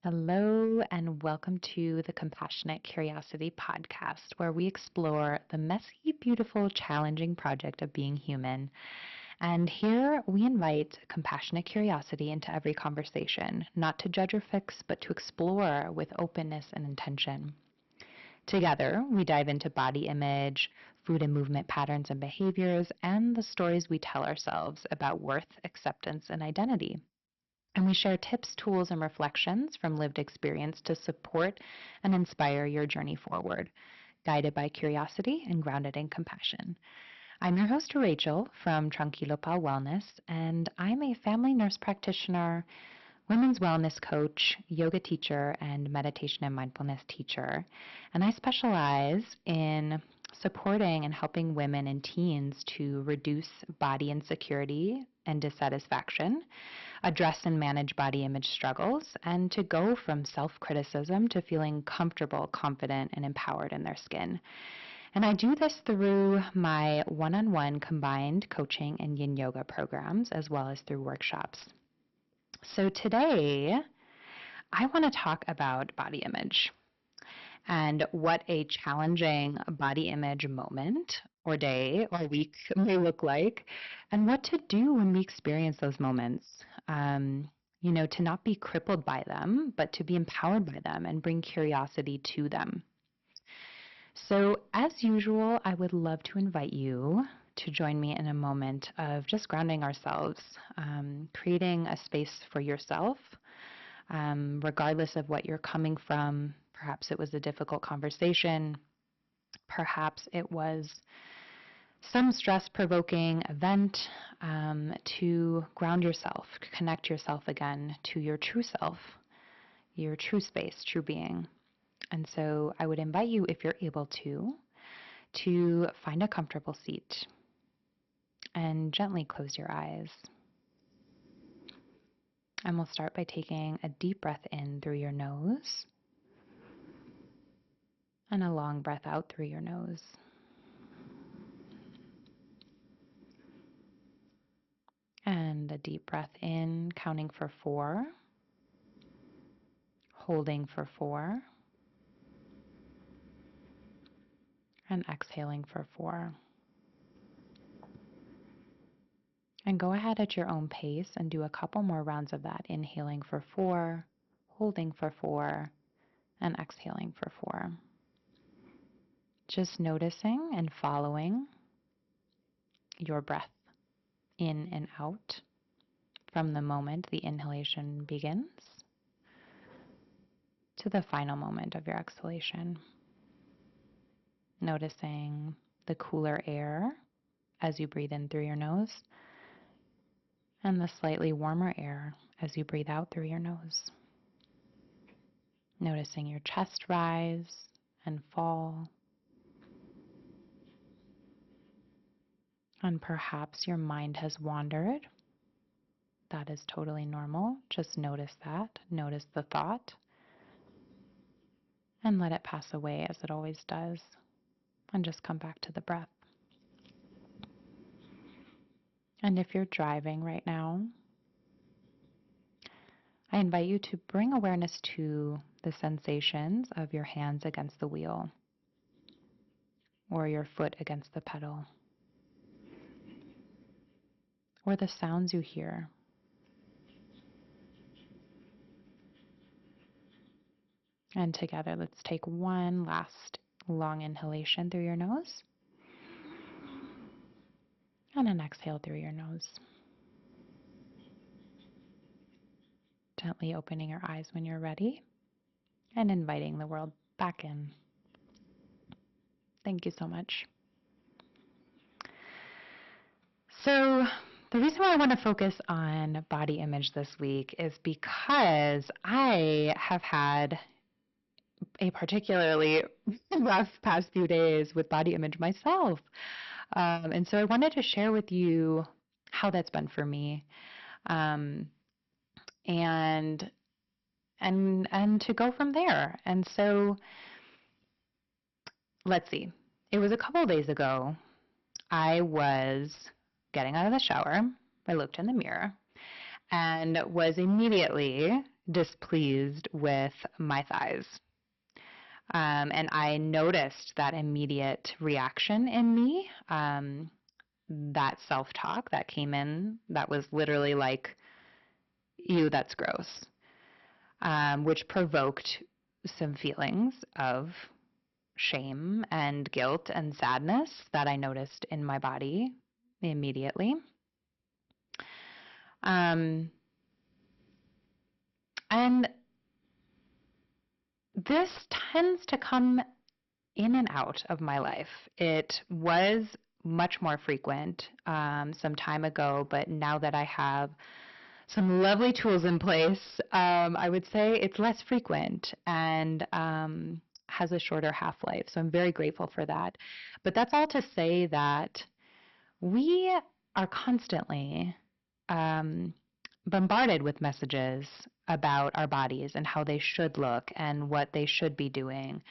Hello, and welcome to the Compassionate Curiosity podcast, where we explore the messy, beautiful, challenging project of being human. And here we invite compassionate curiosity into every conversation, not to judge or fix, but to explore with openness and intention. Together, we dive into body image, food and movement patterns and behaviors, and the stories we tell ourselves about worth, acceptance, and identity. And we share tips, tools, and reflections from lived experience to support and inspire your journey forward, guided by curiosity and grounded in compassion. I'm your host, Rachel from Tranquilo Pal Wellness, and I'm a family nurse practitioner, women's wellness coach, yoga teacher, and meditation and mindfulness teacher. And I specialize in supporting and helping women and teens to reduce body insecurity and dissatisfaction, address and manage body image struggles, and to go from self-criticism to feeling comfortable, confident, and empowered in their skin. And I do this through my one-on-one combined coaching and yin yoga programs, as well as through workshops. So today, I want to talk about body image and what a challenging body image moment or day or week may look like, and what to do when we experience those moments. To not be crippled by them, but to be empowered by them and bring curiosity to them. So, as usual, I would love to invite you to join me in a moment of just grounding ourselves, creating a space for yourself, regardless of what you're coming from. Perhaps it was a difficult conversation. Perhaps it was some stress-provoking event, to ground yourself, connect yourself again to your true self, your true space, true being. And so I would invite you, if you're able to find a comfortable seat and gently close your eyes. And we'll start by taking a deep breath in through your nose and a long breath out through your nose. And a deep breath in, counting for 4, holding for 4, and exhaling for 4. And go ahead at your own pace and do a couple more rounds of that, inhaling for 4, holding for 4, and exhaling for 4. Just noticing and following your breath in and out from the moment the inhalation begins to the final moment of your exhalation. Noticing the cooler air as you breathe in through your nose and the slightly warmer air as you breathe out through your nose. Noticing your chest rise and fall. And perhaps your mind has wandered. That is totally normal. Just notice that. Notice the thought. And let it pass away as it always does. And just come back to the breath. And if you're driving right now, I invite you to bring awareness to the sensations of your hands against the wheel or your foot against the pedal or the sounds you hear. And together, let's take one last long inhalation through your nose and an exhale through your nose. Gently opening your eyes when you're ready and inviting the world back in. Thank you so much. So the reason why I want to focus on body image this week is because I have had a particularly rough past few days with body image myself. And so I wanted to share with you how that's been for me. And to go from there. And so let's see. It was a couple of days ago. I was getting out of the shower. I looked in the mirror and was immediately displeased with my thighs. And I noticed that immediate reaction in me, that self talk that came in that was literally like, ew, that's gross, which provoked some feelings of shame and guilt and sadness that I noticed in my body immediately. And this tends to come in and out of my life. It was much more frequent some time ago, but now that I have some lovely tools in place, I would say it's less frequent and has a shorter half life. So I'm very grateful for that. But that's all to say that we are constantly um, bombarded with messages about our bodies and how they should look and what they should be doing,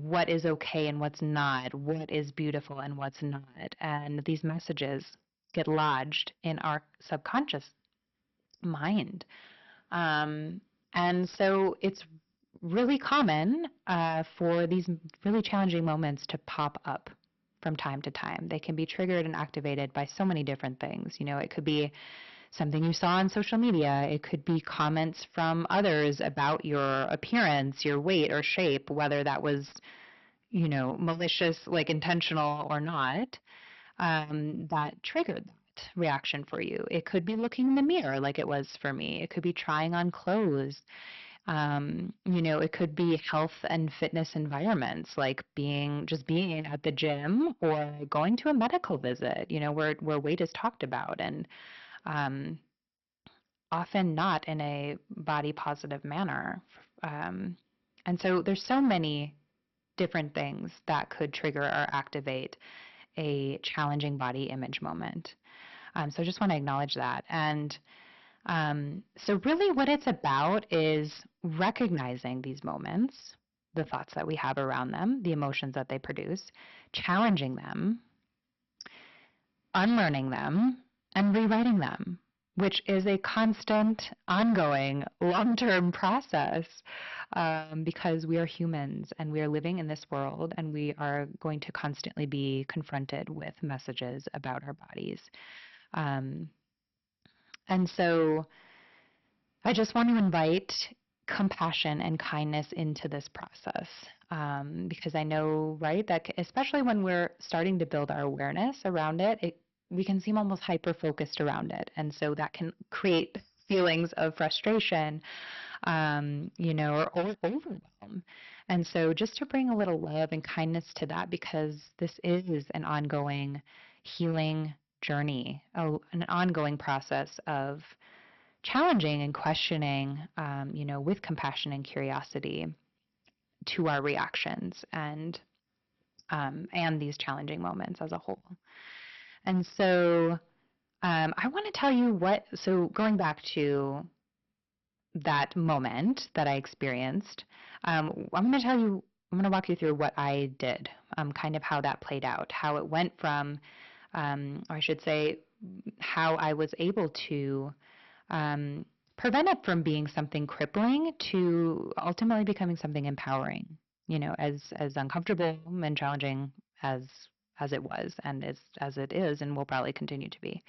what is okay and what's not, what is beautiful and what's not. And these messages get lodged in our subconscious mind. Um, and so it's really common for these really challenging moments to pop up from time to time. They can be triggered and activated by so many different things. It could be something you saw on social media. It could be comments from others about your appearance, your weight or shape, whether that was, malicious, like intentional or not, that triggered that reaction for you. It could be looking in the mirror like it was for me. It could be trying on clothes. It could be health and fitness environments, like being at the gym or going to a medical visit, where weight is talked about and um, often not in a body positive manner. Um, and so there's so many different things that could trigger or activate a challenging body image moment. So I just want to acknowledge that. And so really what it's about is recognizing these moments, the thoughts that we have around them, the emotions that they produce, challenging them, unlearning them, and rewriting them, which is a constant, ongoing, long-term process, because we are humans and we are living in this world and we are going to constantly be confronted with messages about our bodies. Um, and so I just want to invite compassion and kindness into this process, because I know, right, that especially when we're starting to build our awareness around it, we can seem almost hyper focused around it, and so that can create feelings of frustration, or overwhelm. And so just to bring a little love and kindness to that, because this is an ongoing healing journey, an ongoing process of challenging and questioning, with compassion and curiosity to our reactions and these challenging moments as a whole. And so I want to tell you so going back to that moment that I experienced, I'm going to walk you through what I did, kind of how that played out, how it went from, or I should say, how I was able to prevent it from being something crippling to ultimately becoming something empowering, as uncomfortable and challenging as it was and as it is and will probably continue to be.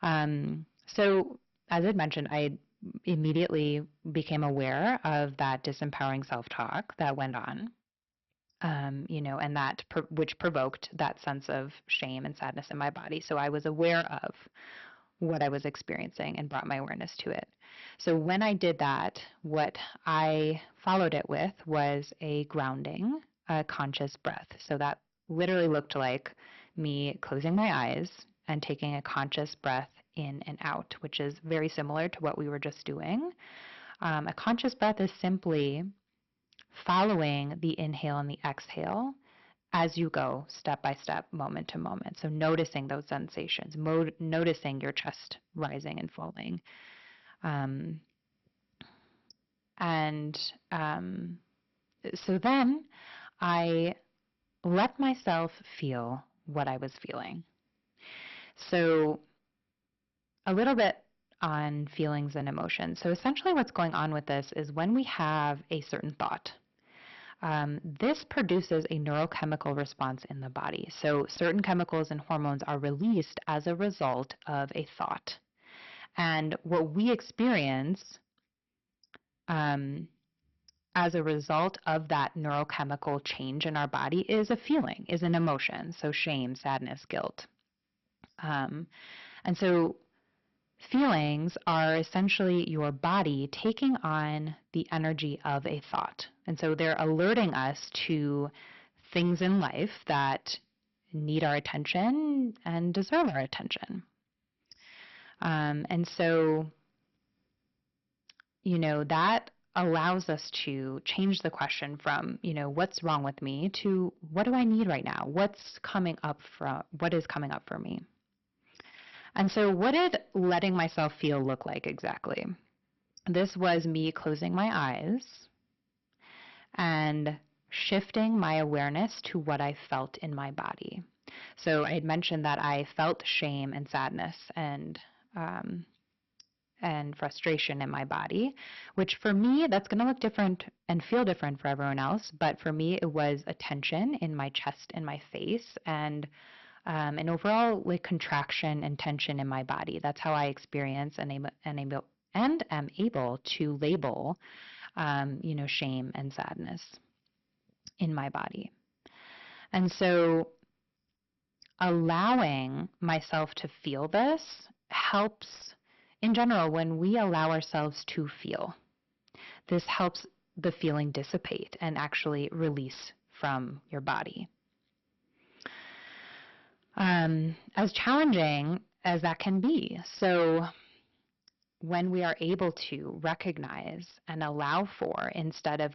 So as I'd mentioned, I immediately became aware of that disempowering self-talk that went on, and which provoked that sense of shame and sadness in my body. So I was aware of what I was experiencing and brought my awareness to it. So when I did that, what I followed it with was a grounding, a conscious breath. So that literally looked like me closing my eyes and taking a conscious breath in and out, which is very similar to what we were just doing. A conscious breath is simply following the inhale and the exhale as you go step by step, moment to moment. So noticing those sensations, noticing your chest rising and falling. And so then I let myself feel what I was feeling. So a little bit on feelings and emotions. So essentially what's going on with this is when we have a certain thought, this produces a neurochemical response in the body. So certain chemicals and hormones are released as a result of a thought. And what we experience um, as a result of that neurochemical change in our body is a feeling, is an emotion. So shame, sadness, guilt. And so feelings are essentially your body taking on the energy of a thought. And so they're alerting us to things in life that need our attention and deserve our attention. And so, that allows us to change the question from, what's wrong with me to what do I need right now? What is coming up for me? And so what did letting myself feel look like exactly? This was me closing my eyes and shifting my awareness to what I felt in my body. So I had mentioned that I felt shame and sadness and frustration in my body, which for me, that's going to look different and feel different for everyone else. But for me, it was a tension in my chest and my face and an overall like contraction and tension in my body. That's how I experience and am able to label, shame and sadness in my body. And so allowing myself to feel this helps in general when we allow ourselves to feel. This helps the feeling dissipate and actually release from your body. As challenging as that can be. So when we are able to recognize and allow for, instead of,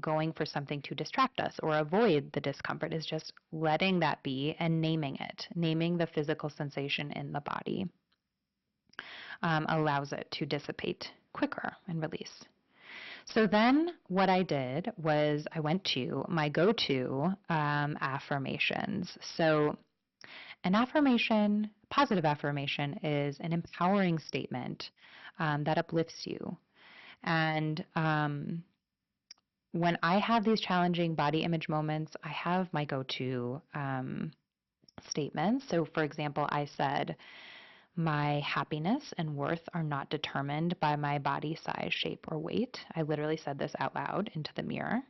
going for something to distract us or avoid the discomfort, is just letting that be and naming it, naming the physical sensation in the body, allows it to dissipate quicker and release. So then what I did was I went to my go-to affirmations. So an affirmation, positive affirmation, is an empowering statement that uplifts you. And when I have these challenging body image moments, I have my go-to statements. So, for example, I said, my happiness and worth are not determined by my body size, shape, or weight. I literally said this out loud into the mirror.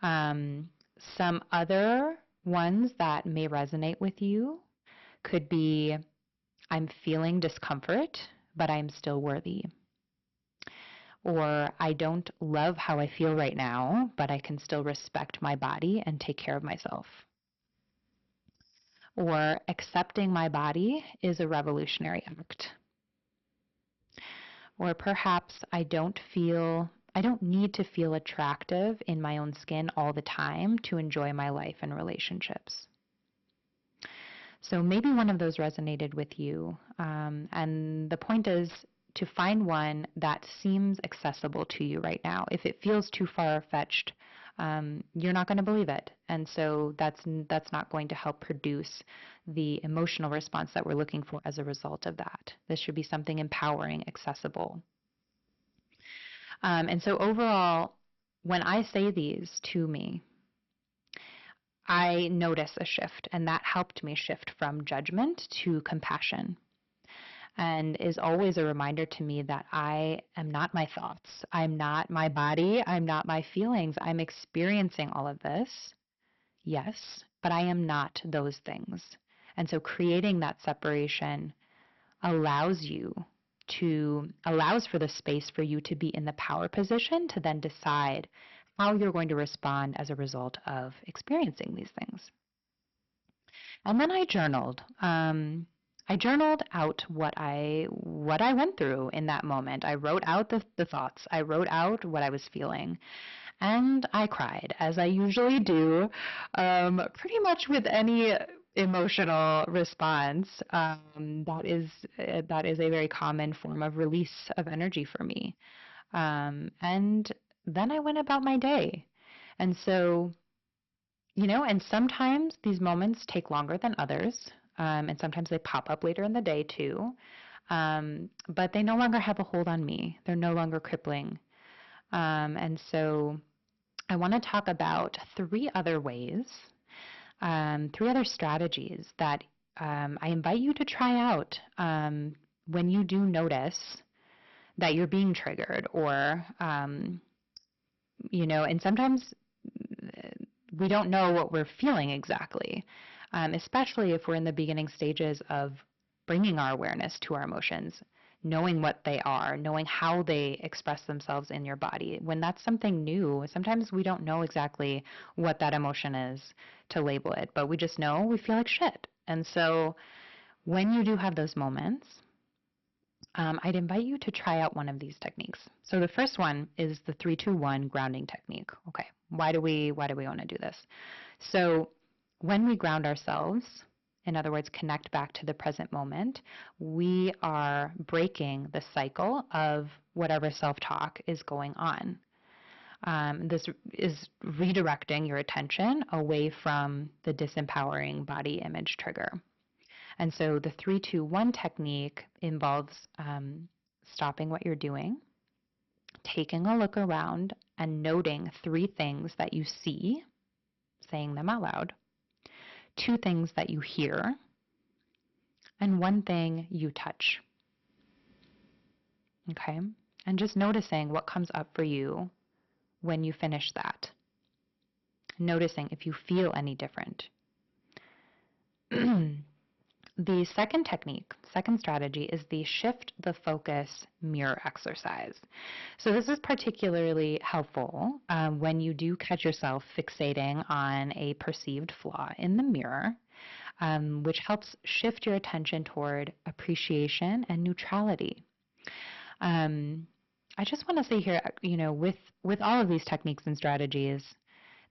Some other ones that may resonate with you could be, I'm feeling discomfort, but I'm still worthy. Or I don't love how I feel right now, but I can still respect my body and take care of myself. Or accepting my body is a revolutionary act. Or perhaps I don't need to feel attractive in my own skin all the time to enjoy my life and relationships. So maybe one of those resonated with you. And the point is to find one that seems accessible to you right now. If it feels too far-fetched, you're not going to believe it. And so that's not going to help produce the emotional response that we're looking for as a result of that. This should be something empowering, accessible. And so overall, when I say these to me, I notice a shift, and that helped me shift from judgment to compassion, and is always a reminder to me that I am not my thoughts. I'm not my body. I'm not my feelings. I'm experiencing all of this, yes, but I am not those things. And so creating that separation allows for the space for you to be in the power position to then decide how you're going to respond as a result of experiencing these things. And then I journaled. I journaled out what I went through in that moment. I wrote out the thoughts. I wrote out what I was feeling. And I cried, as I usually do, pretty much with any emotional response. That is a very common form of release of energy for me. And then I went about my day. And so, and sometimes these moments take longer than others, and sometimes they pop up later in the day too. but they no longer have a hold on me. They're no longer crippling. And so I want to talk about three other ways, three other strategies that I invite you to try out when you do notice that you're being triggered or, and sometimes we don't know what we're feeling exactly, especially if we're in the beginning stages of bringing our awareness to our emotions, knowing what they are, knowing how they express themselves in your body. When that's something new, sometimes we don't know exactly what that emotion is to label it, but we just know we feel like shit. And so when you do have those moments, I'd invite you to try out one of these techniques. So the first one is the 3-2-1 grounding technique. Okay, why do we want to do this? So when we ground ourselves, in other words, connect back to the present moment, we are breaking the cycle of whatever self-talk is going on. This is redirecting your attention away from the disempowering body image trigger. And so the 3-2-1 technique involves stopping what you're doing, taking a look around, and noting three things that you see, saying them out loud, two things that you hear, and one thing you touch. Okay? And just noticing what comes up for you when you finish that. Noticing if you feel any different. The second strategy is the shift the focus mirror exercise. So this is particularly helpful when you do catch yourself fixating on a perceived flaw in the mirror, which helps shift your attention toward appreciation and neutrality. I just want to say here, with all of these techniques and strategies,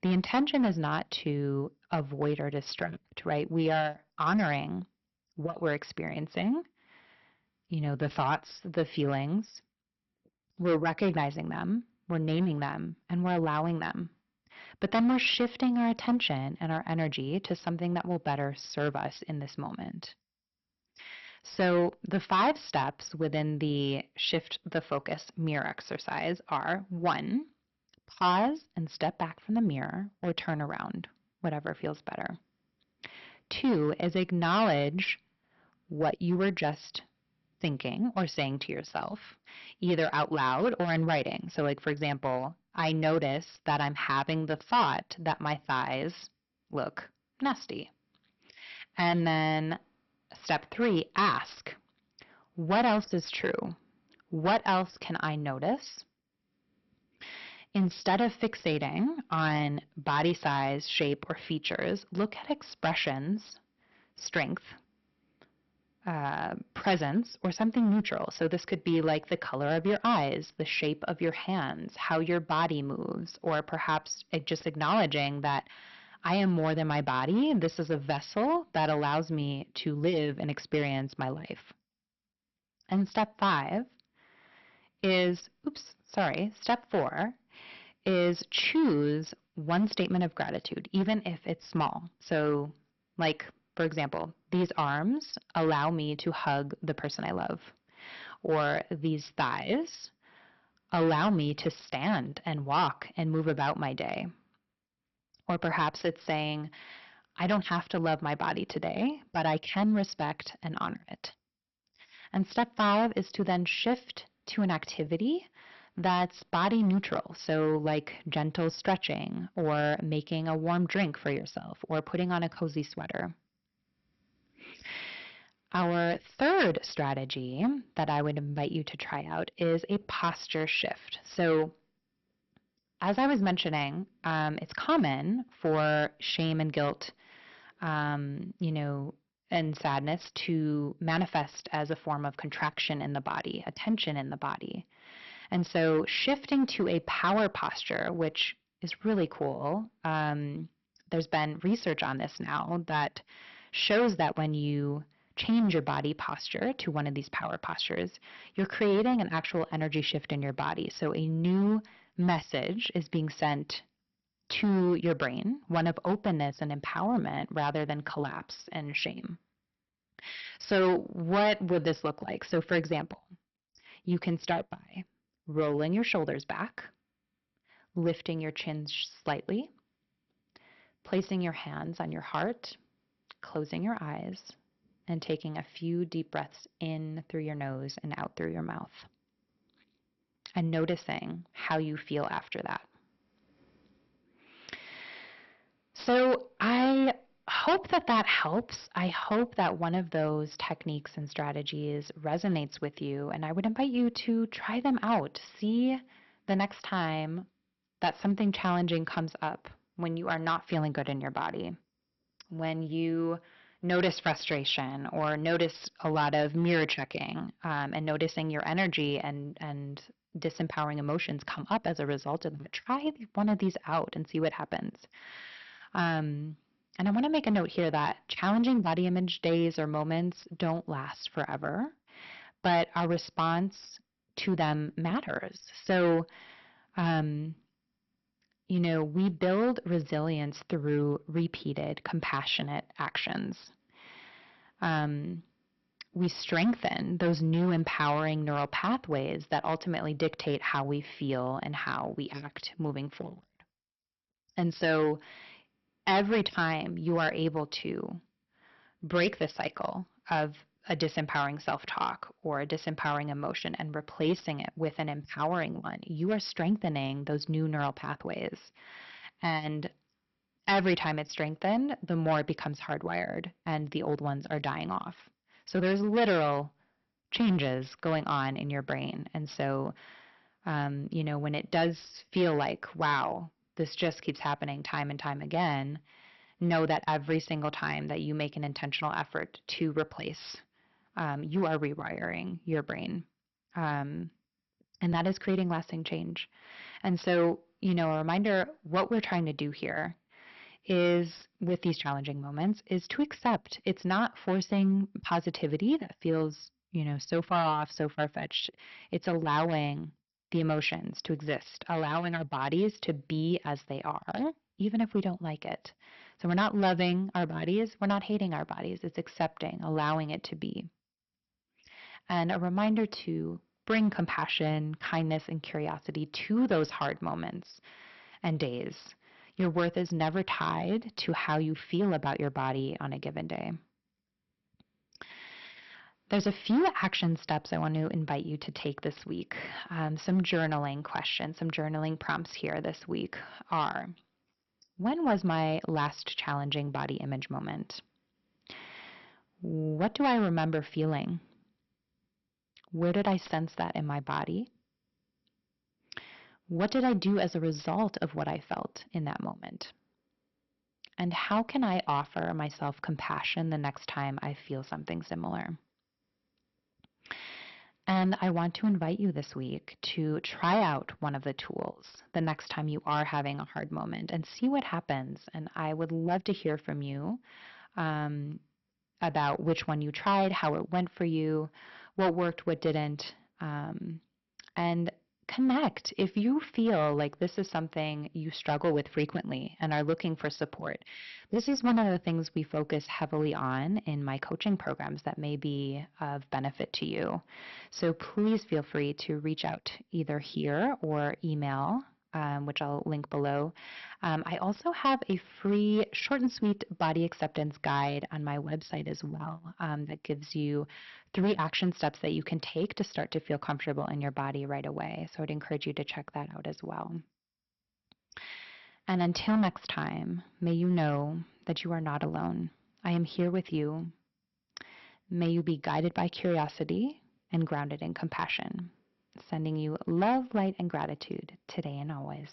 the intention is not to avoid or distract, right? We are honoring what we're experiencing, the thoughts, the feelings. We're recognizing them, we're naming them, and we're allowing them. But then we're shifting our attention and our energy to something that will better serve us in this moment. So the 5 steps within the shift the focus mirror exercise are: 1, pause and step back from the mirror or turn around, whatever feels better. 2 is acknowledge what you were just thinking or saying to yourself, either out loud or in writing. So like, for example, I notice that I'm having the thought that my thighs look nasty. And then step 3, ask, what else is true? What else can I notice? Instead of fixating on body size, shape, or features, look at expressions, strength, presence, or something neutral. So this could be like the color of your eyes, the shape of your hands, how your body moves, or perhaps just acknowledging that I am more than my body. This is a vessel that allows me to live and experience my life. And step 4 is choose one statement of gratitude, even if it's small. So, like, for example, these arms allow me to hug the person I love, or these thighs allow me to stand and walk and move about my day. Or perhaps it's saying, I don't have to love my body today, but I can respect and honor it. And step 5 is to then shift to an activity that's body neutral. So like gentle stretching, or making a warm drink for yourself, or putting on a cozy sweater. Our third strategy that I would invite you to try out is a posture shift. So as I was mentioning, it's common for shame and guilt, and sadness to manifest as a form of contraction in the body, a tension in the body. And so shifting to a power posture, which is really cool, there's been research on this now that shows that when you change your body posture to one of these power postures, you're creating an actual energy shift in your body. So a new message is being sent to your brain, one of openness and empowerment rather than collapse and shame. So, what would this look like? So, for example, you can start by rolling your shoulders back, lifting your chin slightly, placing your hands on your heart, closing your eyes, and taking a few deep breaths in through your nose and out through your mouth, and noticing how you feel after that. So I hope that that helps. I hope that one of those techniques and strategies resonates with you, and I would invite you to try them out. See the next time that something challenging comes up when you are not feeling good in your body, when you notice frustration or notice a lot of mirror checking, and noticing your energy and disempowering emotions come up as a result of that. Try one of these out and see what happens. And I want to make a note here that challenging body image days or moments don't last forever, but our response to them matters. So, um, we build resilience through repeated, compassionate actions. Um, we strengthen those new empowering neural pathways that ultimately dictate how we feel and how we act moving forward. And so every time you are able to break the cycle of a disempowering self-talk or a disempowering emotion and replacing it with an empowering one, you are strengthening those new neural pathways. And every time it's strengthened, the more it becomes hardwired and the old ones are dying off. So there's literal changes going on in your brain. And so, when it does feel like, wow, this just keeps happening time and time again, know that every single time that you make an intentional effort to replace, you are rewiring your brain. And that is creating lasting change. And so, a reminder what we're trying to do here is with these challenging moments is to accept. It's not forcing positivity that feels, so far off, so far fetched. It's allowing the emotions to exist, allowing our bodies to be as they are, even if we don't like it. So we're not loving our bodies, we're not hating our bodies. It's accepting, allowing it to be. And a reminder to bring compassion, kindness, and curiosity to those hard moments and days. Your worth is never tied to how you feel about your body on a given day. There's a few action steps I want to invite you to take this week. Some journaling questions, some journaling prompts here this week are: when was my last challenging body image moment? What do I remember feeling? Where did I sense that in my body? What did I do as a result of what I felt in that moment? And how can I offer myself compassion the next time I feel something similar? And I want to invite you this week to try out one of the tools the next time you are having a hard moment and see what happens. And I would love to hear from you about which one you tried, how it went for you, what worked, what didn't, and connect. If you feel like this is something you struggle with frequently and are looking for support, this is one of the things we focus heavily on in my coaching programs that may be of benefit to you. So please feel free to reach out either here or email, which I'll link below. I also have a free short and sweet body acceptance guide on my website as well, that gives you 3 action steps that you can take to start to feel comfortable in your body right away. So I'd encourage you to check that out as well. And until next time, may you know that you are not alone. I am here with you. May you be guided by curiosity and grounded in compassion. Sending you love, light, and gratitude today and always.